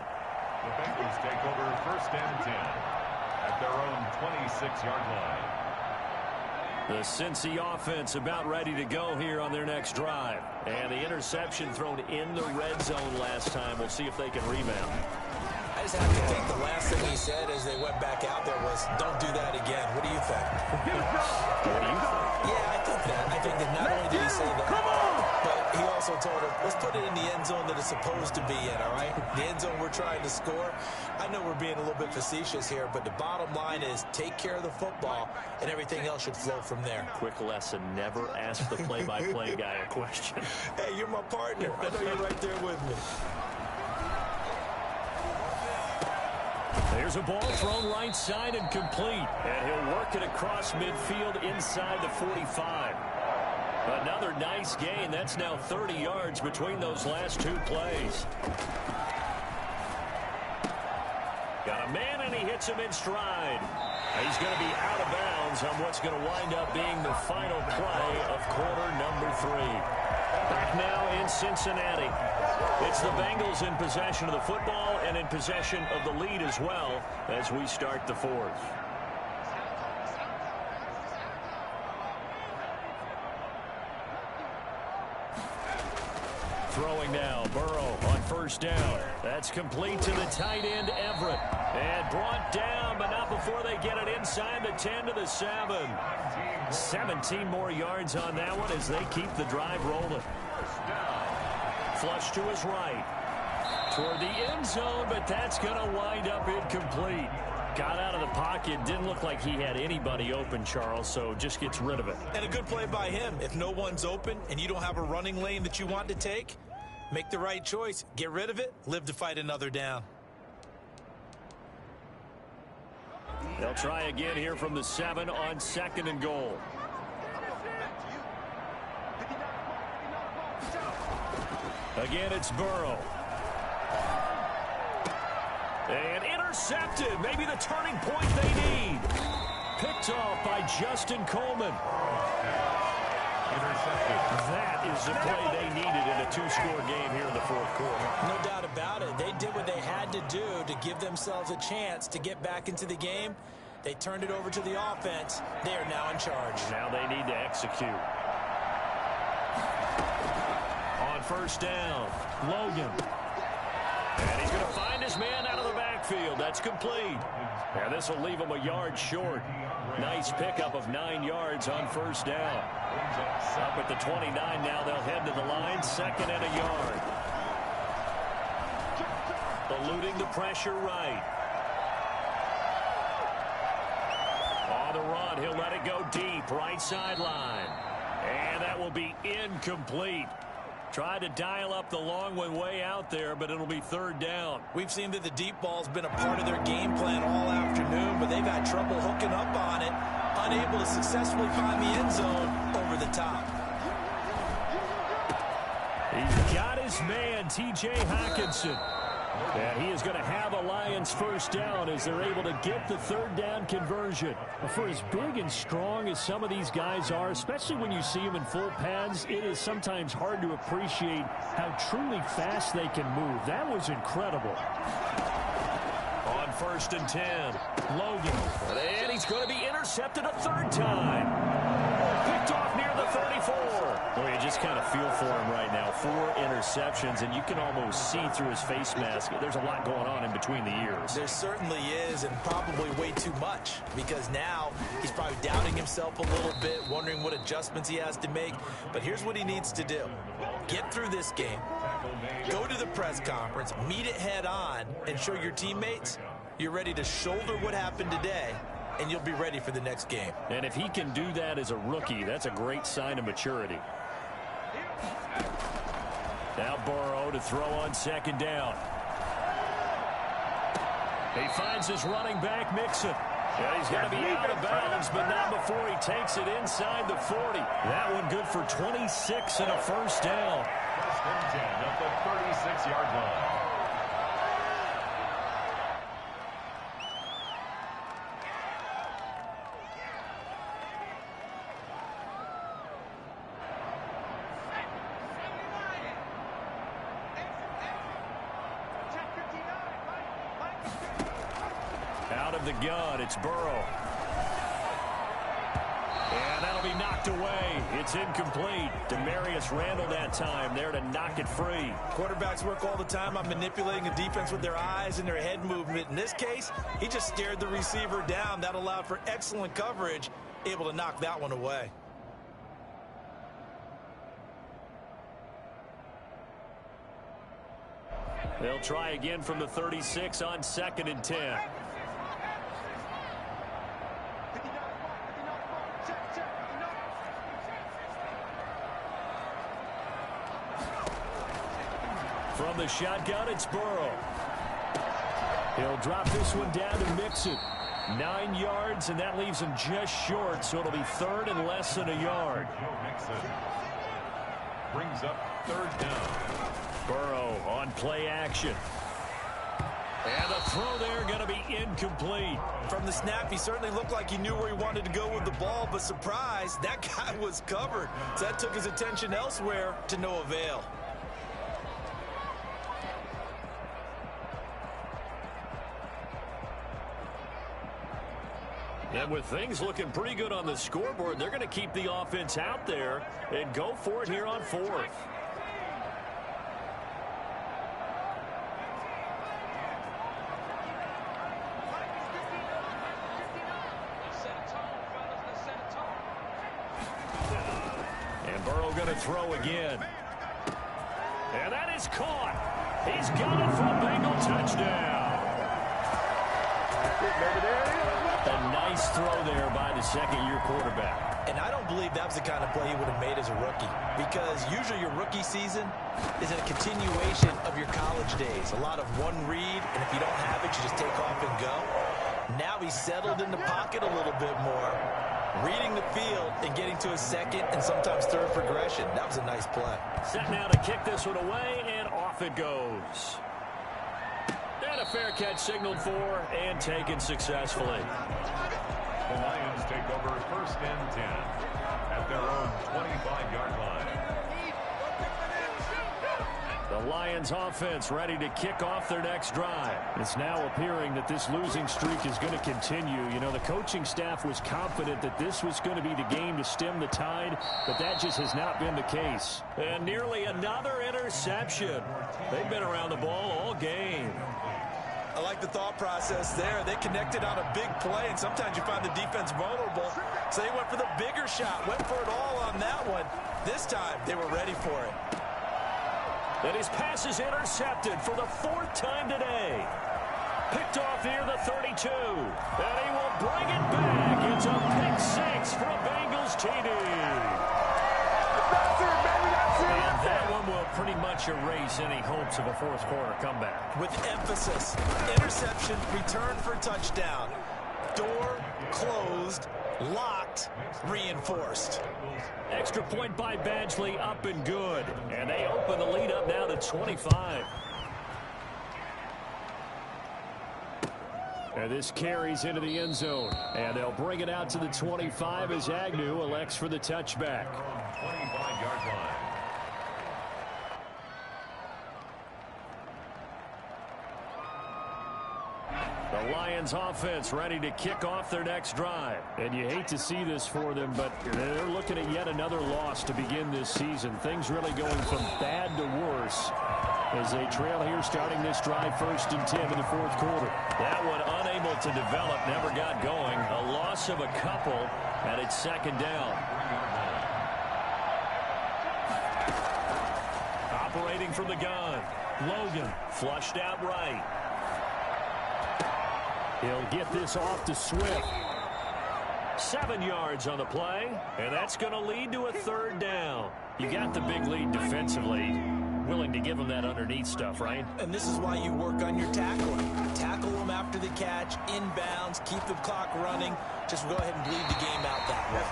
The Bengals take over 1st and 10 at their own 26-yard line. The Cincy offense about ready to go here on their next drive. And the interception thrown in the red zone last time. We'll see if they can rebound. I just have to think the last thing he said as they went back out there was, don't do that again. What do you think? What do you think? Yeah, I think that. I think that not only did he say that, but he also told him, let's put it in the end zone that it's supposed to be in, all right? The end zone we're trying to score. I know we're being a little bit facetious here, but the bottom line is take care of the football, and everything else should flow from there. Quick lesson, never ask the play-by-play guy a question. Hey, you're my partner. I know you're right there with me. There's a ball thrown right side and complete. And he'll work it across midfield inside the 45. Another nice gain. That's now 30 yards between those last 2 plays. Got a man, and he hits him in stride. He's going to be out of bounds on what's going to wind up being the final play of quarter number 3. Back now in Cincinnati. It's the Bengals in possession of the football and in possession of the lead as well as we start the 4th. Throwing now, Burrow on 1st down. That's complete to the tight end, Everett. And brought down, but not before they get it inside the 10 to the 7. 17 more yards on that one as they keep the drive rolling. Flush to his right. Toward the end zone, but that's going to wind up incomplete. Got out of the pocket. Didn't look like he had anybody open, Charles, so just gets rid of it. And a good play by him. If no one's open and you don't have a running lane that you want to take, make the right choice. Get rid of it. Live to fight another down. They'll try again here from the 7 on 2nd and goal. Again, it's Burrow. And intercepted. Maybe the turning point they need. Picked off by Justin Coleman. Intercepted. That is the play they needed in a 2-score game here in the 4th quarter. No doubt about it. They did what they had to do to give themselves a chance to get back into the game. They turned it over to the offense. They are now in charge. Now they need to execute. On 1st down, Logan. And he's going to find a his man out of the backfield. That's complete. And this will leave him a yard short. Nice pickup of 9 yards on first down. Up at the 29 now. They'll head to the line. 2nd and a yard. Eluding the pressure right. On the run, he'll let it go deep. Right sideline. And that will be incomplete. Tried to dial up the long one way out there, but it'll be 3rd down. We've seen that the deep ball's been a part of their game plan all afternoon, but they've had trouble hooking up on it, unable to successfully find the end zone over the top. He's got his man, T.J. Hockenson. And he is going to have a Lions first down as they're able to get the 3rd down conversion. For as big and strong as some of these guys are, especially when you see them in full pads, it is sometimes hard to appreciate how truly fast they can move. That was incredible. On 1st and 10, Logan. And he's going to be intercepted a 3rd time. Picked off near the 34. Well, you just kind of feel for him right now. 4 interceptions, and you can almost see through his face mask. There's a lot going on in between the ears. There certainly is, and probably way too much, because now he's probably doubting himself a little bit, wondering what adjustments he has to make. But here's what he needs to do. Get through this game, go to the press conference, meet it head on, and show your teammates you're ready to shoulder what happened today, and you'll be ready for the next game. And if he can do that as a rookie, that's a great sign of maturity. Now Burrow to throw on 2nd down. He finds his running back, Mixon. And he's going to be out of bounds, but not before he takes it inside the 40. That one good for 26 and a first down. 1st and 10 at the 36-yard line. Out of the gun, it's Burrow. And that'll be knocked away. It's incomplete. Demarius Randall that time there to knock it free. Quarterbacks work all the time on manipulating a defense with their eyes and their head movement. In this case, he just stared the receiver down. That allowed for excellent coverage, able to knock that one away. They'll try again from the 36 on 2nd and 10. From the shotgun, it's Burrow. He'll drop this one down to Mixon. 9 yards, and that leaves him just short, so it'll be 3rd and less than a yard. Joe Mixon brings up 3rd down. Burrow on play action. And the throw there going to be incomplete. From the snap, he certainly looked like he knew where he wanted to go with the ball, but surprise, that guy was covered. So that took his attention elsewhere to no avail. And with things looking pretty good on the scoreboard, they're going to keep the offense out there and go for it here on 4th. And Burrow going to throw again. And that is caught. He's got it for a Bengal touchdown. A nice throw there by the 2nd-year quarterback. And I don't believe that was the kind of play he would have made as a rookie, because usually your rookie season is a continuation of your college days. A lot of one read, and if you don't have it, you just take off and go. Now he's settled in the pocket a little bit more, reading the field and getting to his 2nd and sometimes 3rd progression. That was a nice play. Set now to kick this one away, and off it goes. And a fair catch signaled for and taken successfully. The Lions take over 1st and 10 at their own 25-yard line. The Lions offense ready to kick off their next drive. It's now appearing that this losing streak is going to continue. You know, the coaching staff was confident that this was going to be the game to stem the tide, but that just has not been the case. And nearly another interception. They've been around the ball all game. I like the thought process there. They connected on a big play, and sometimes you find the defense vulnerable. So they went for the bigger shot, went for it all on that one. This time, they were ready for it. And his pass is intercepted for the 4th time today. Picked off near the 32. And he will bring it back. It's a pick 6 for a Bengals TD. And that one will pretty much erase any hopes of a fourth quarter comeback. With emphasis, interception, return for touchdown. Door closed, locked, reinforced. Extra point by Badgley, up and good. And they open the lead up now to 25. And this carries into the end zone. And they'll bring it out to the 25 as Agnew elects for the touchback. 25-yard line. The Lions offense ready to kick off their next drive. And you hate to see this for them, but they're looking at yet another loss to begin this season. Things really going from bad to worse as they trail here starting this drive 1st and 10 in the 4th quarter. That one unable to develop, never got going. A loss of a couple, and it's 2nd down. Operating from the gun, Logan flushed out right. He'll get this off to Swift. 7 yards on the play, and that's going to lead to a 3rd down. You got the big lead defensively. Willing to give them that underneath stuff, right? And this is why you work on your tackling. Tackle them after the catch, inbounds, keep the clock running. Just go ahead and bleed the game out that way.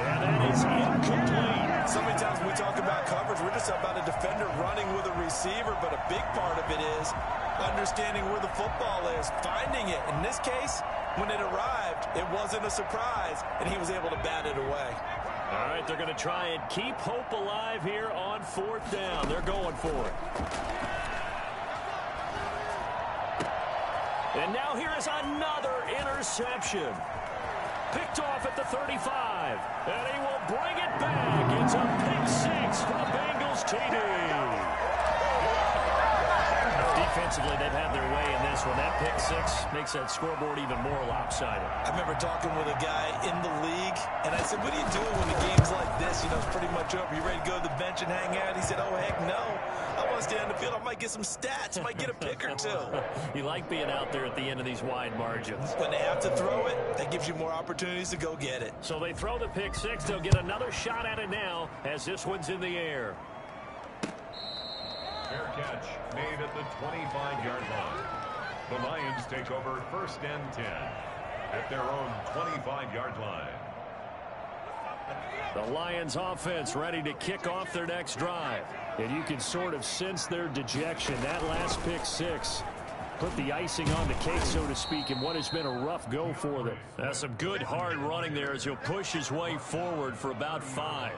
And that is incomplete. So many times when we talk about coverage, we're just about a defender running with a receiver, but a big part of it is understanding where the football is, finding it. In this case, when it arrived, it wasn't a surprise, and he was able to bat it away. All right, they're going to try and keep hope alive here on 4th down. They're going for it. And now here is another interception. Picked off at the 35. And he will bring it back. It's a pick 6 for the Bengals TD. Defensively, they've had their way in this one. That pick 6 makes that scoreboard even more lopsided. I remember talking with a guy in the league, and I said, what are you doing when the game's like this? You know, it's pretty much over. You ready to go to the bench and hang out? He said, oh, heck no. I want to stay on the field. I might get some stats. I might get a pick or two. You like being out there at the end of these wide margins. When they have to throw it, that gives you more opportunities to go get it. So they throw the pick 6. They'll get another shot at it now as this one's in the air. Fair catch made at the 25-yard line. The Lions take over 1st and 10 at their own 25-yard line. The Lions offense ready to kick off their next drive. And you can sort of sense their dejection. That last pick 6 put the icing on the cake, so to speak, in what has been a rough go for them. That's some good hard running there as he'll push his way forward for about 5.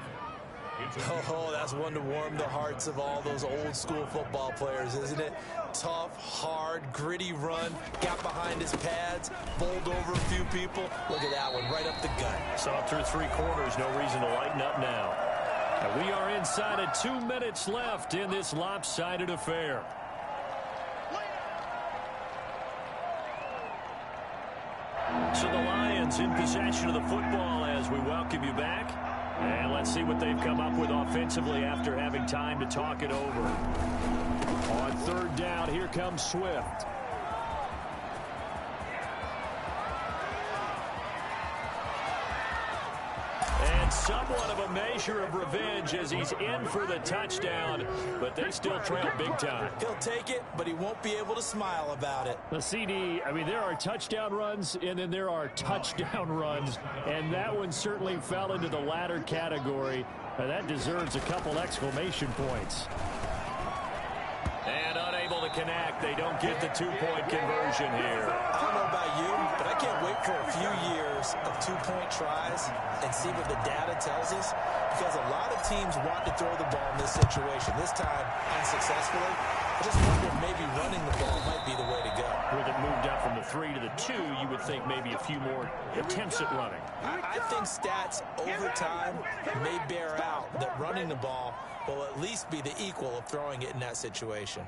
Oh, that's one to warm the hearts of all those old school football players, isn't it? Tough, hard, gritty run, got behind his pads, bowled over a few people. Look at that one, right up the gut. Saw through 3 quarters, no reason to lighten up now. And we are inside of 2 minutes left in this lopsided affair. So the Lions in possession of the football as we welcome you back. And let's see what they've come up with offensively after having time to talk it over. On 3rd down, here comes Swift. And somewhat of a measure of revenge as he's in for the touchdown, but they still trail big time. He'll take it, but he won't be able to smile about it. The CD, I mean, there are touchdown runs, and then there are touchdown runs, and that one certainly fell into the latter category. That deserves a couple exclamation points. And unable to connect. They don't get the 2-point conversion here. I don't know about you, but I can't wait for a few years of 2-point tries and see what the data tells us, because a lot of teams want to throw the ball in this situation. This time, unsuccessfully. I just wonder if maybe running the ball might be the way to go. With it moved up from the 3 to the 2, you would think maybe a few more attempts at running. I think stats over time may bear out that running the ball will at least be the equal of throwing it in that situation.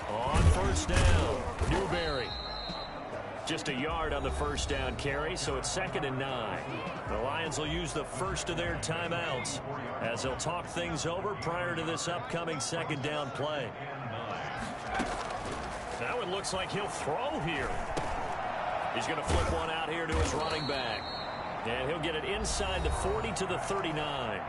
On first down, Newberry. Just a yard on the first down carry, so it's 2nd and 9. The Lions will use the first of their timeouts as they'll talk things over prior to this upcoming 2nd down play. Now it looks like he'll throw here. He's going to flip one out here to his running back. And he'll get it inside the 40 to the 39.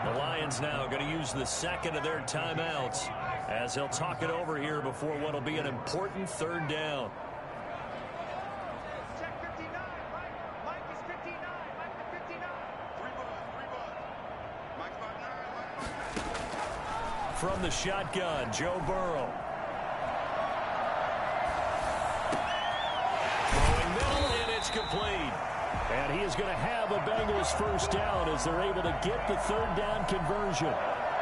The Lions now going to use the second of their timeouts as they'll talk it over here before what will be an important 3rd down. From the shotgun, Joe Burrow. Throwing middle, and it's complete. And he is going to have a Bengals first down as they're able to get the 3rd down conversion.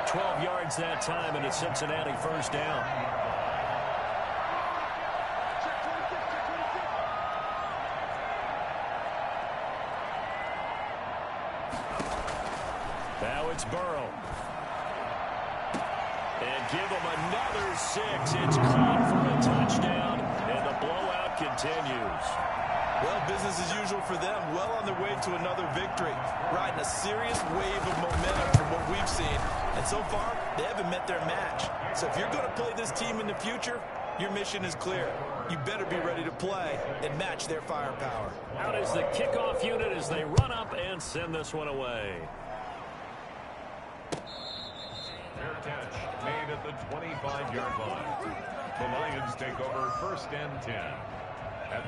12 yards that time, and a Cincinnati first down. Now it's Burrow. And give him another 6. It's caught for a touchdown, and the blowout continues. Well, business as usual for them. Well on their way to another victory. Riding a serious wave of momentum from what we've seen. And so far, they haven't met their match. So if you're going to play this team in the future, your mission is clear. You better be ready to play and match their firepower. Out is the kickoff unit as they run up and send this one away. Fair catch made at the 25-yard line. The Lions take over 1st and 10.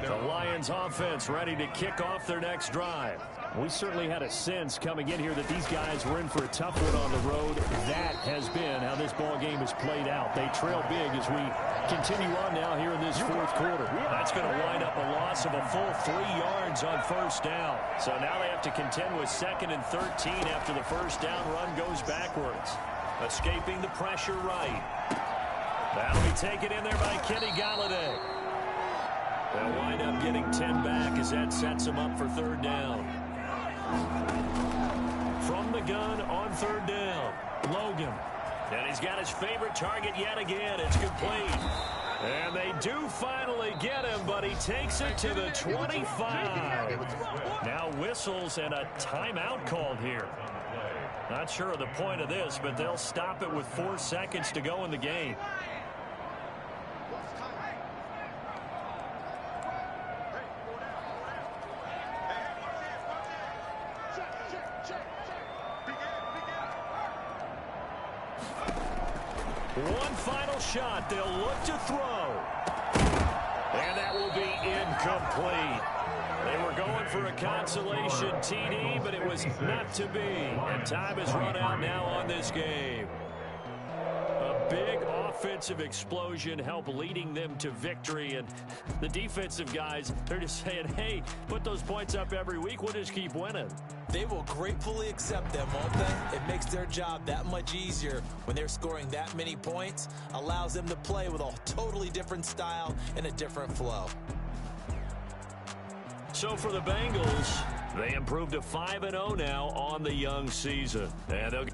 The Lions offense ready to kick off their next drive. We certainly had a sense coming in here that these guys were in for a tough one on the road. That has been how this ball game has played out. They trail big as we continue on now here in this 4th quarter. That's going to wind up a loss of a full 3 yards on first down. So now they have to contend with 2nd and 13 after the first down run goes backwards. Escaping the pressure right. That'll be taken in there by Kenny Golladay. They'll wind up getting 10 back as that sets them up for 3rd down. From the gun on 3rd down, Logan. And he's got his favorite target yet again. It's complete. And they do finally get him, but he takes it to the 25. Now whistles and a timeout called here. Not sure of the point of this, but they'll stop it with 4 seconds to go in the game. One final shot. They'll look to throw. And that will be incomplete. They were going for a consolation TD, but it was not to be. And time has run out now on this game. A big offensive explosion helped leading them to victory. And the defensive guys, they're just saying, hey, put those points up every week. We'll just keep winning. They will gratefully accept them, won't they? It makes their job that much easier when they're scoring that many points. Allows them to play with a totally different style and a different flow. So for the Bengals, they improved to 5-0 now on the young season. And they'll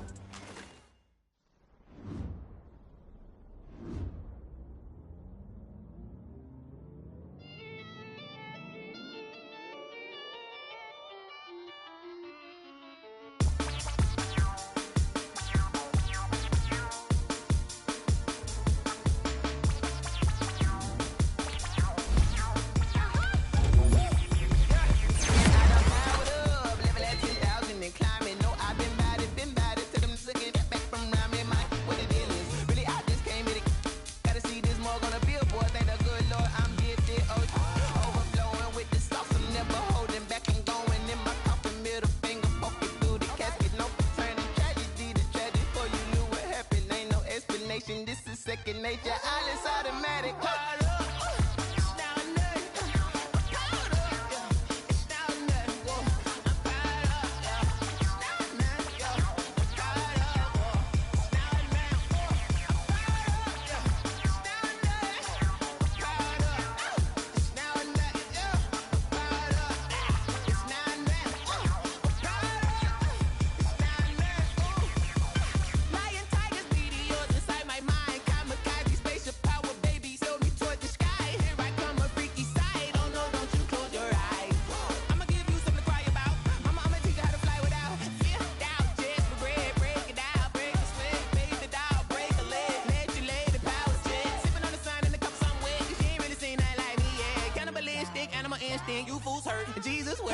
Jesus will.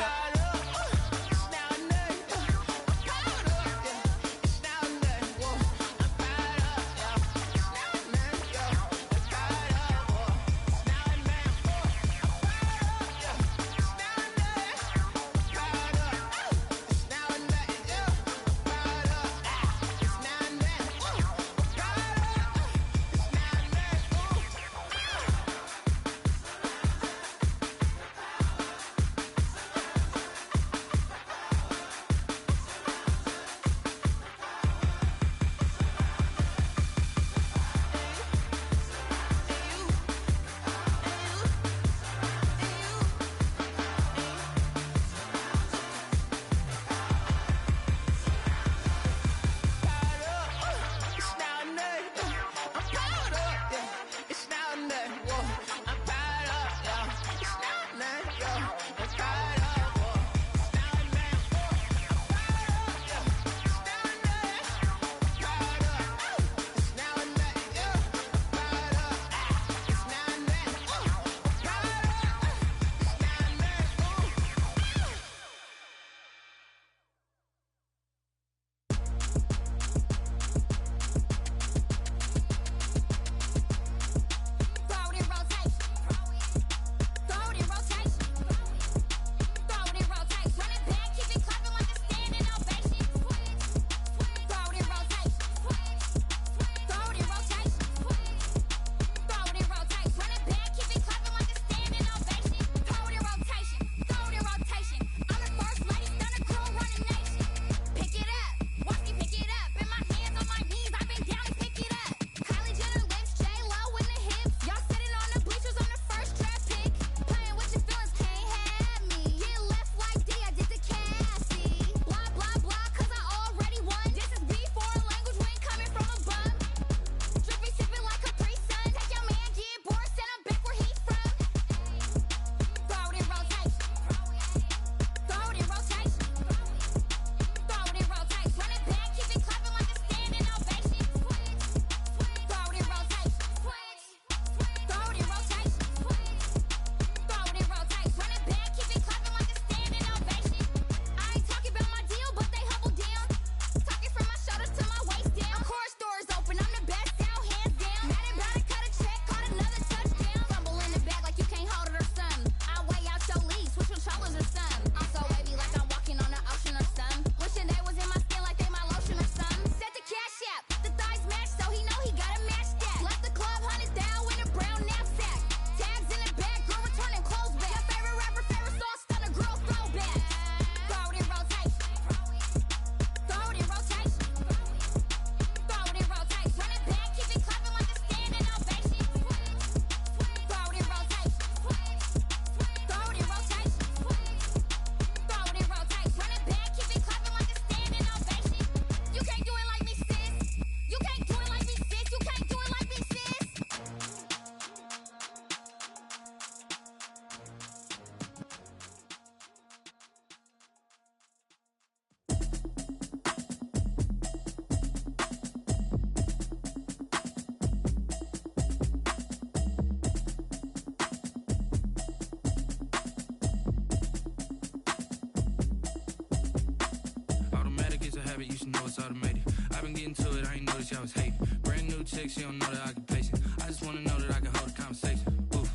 You should know it's automated. I've been getting to it, I ain't noticed y'all was hating. Brand new chick, she don't know the occupation. I just wanna know that I can hold a conversation. Oof,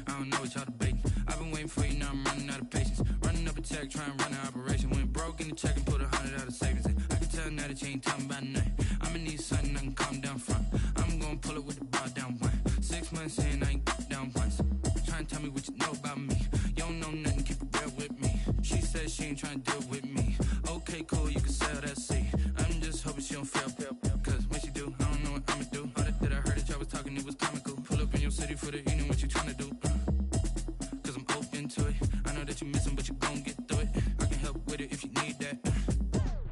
I don't know what y'all debating. I've been waiting for you, now I'm running out of patience. Running up a check, trying to run an operation. Went broke in the check and put 100 out of savings in. I can tell now that you ain't talking about nothing. I'ma need something I can calm down front. I'm gonna pull it with the bar down one. 6 months in, I ain't down once. Trying to tell me what you know about me. You don't know nothing, keep it real with me. She said she ain't trying to deal with me. Okay, cool, you can sell that seat. I'm just hoping she don't fail. Cause when she do, I don't know what I'ma do. All that I heard that y'all was talking, it was comical. Pull up in your city for the evening, what you trying to do? Cause I'm open to it. I know that you missing, but you gon' get through it. I can help with it if you need that.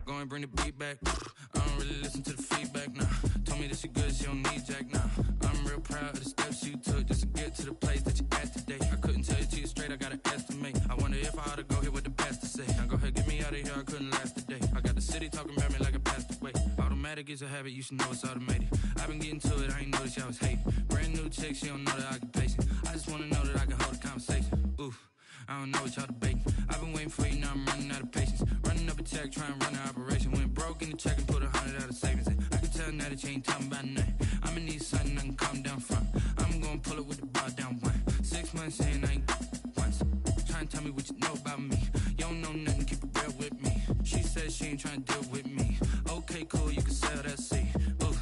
Go and bring the beat back. I don't really listen to the feedback, nah. Told me that she good, she don't need Jack, nah. I'm real proud of the steps you took just to get to the place that you at today. I couldn't tell you to you straight, I gotta estimate. I wonder if I ought to go here with the best to say. Now go ahead, get me out of here, I couldn't last a day. I got the city talking about me like I passed away. Automatic is a habit, you should know it's automated. I've been getting to it, I ain't noticed y'all was hating. Brand new chick, she don't know the occupation. I just wanna know that I can hold a conversation. Oof, I don't know what y'all debating. I've been waiting for you, now I'm running out of patience. Running up a check, trying to run an operation. Went broke in the check and put 100 out of savings in. I can tell now that you ain't talking about nothing. I'ma need something I can calm down front. I'm gonna pull it with the bar down one. 6 months in, I ain't once. Trying to tell me what you know about me. You don't know nothing, keep it real with me. She said she ain't trying to deal with me. Okay, cool, you can sell that seat. Ooh,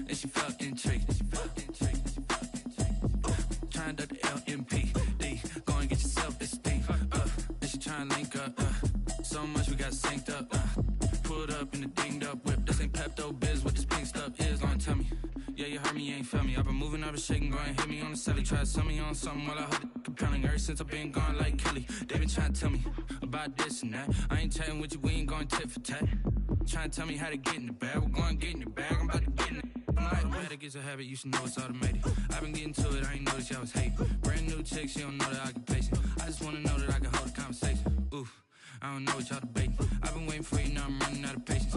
and she felt intrigued. Trying to duck the LMPD. Go and get yourself this thing. And she trying to link up. So much we got synced up. Pulled up in the dinged up whip. This ain't Pepto-Biz, what this pink stuff is. Don't tell me. Yeah, you heard me, you ain't felt me. I've been moving up and shaking, go and hit me on the celly. Try to sell me on something while I hold it compelling. Ever since I've been gone like Kelly, they been trying to tell me about this and that. I ain't chatting with you, we ain't going tit for tat. Trying to tell me how to get in the bag. We're going to get in the bag, I'm about to get in it. Automatic is a habit, you should know it's automated. I've been getting to it, I ain't noticed y'all was hating. Brand new chick, she don't know the occupation. I just wanna know that I can hold a conversation. Ooh, I don't know what y'all debating. I've been waiting for you, now I'm running out of patience.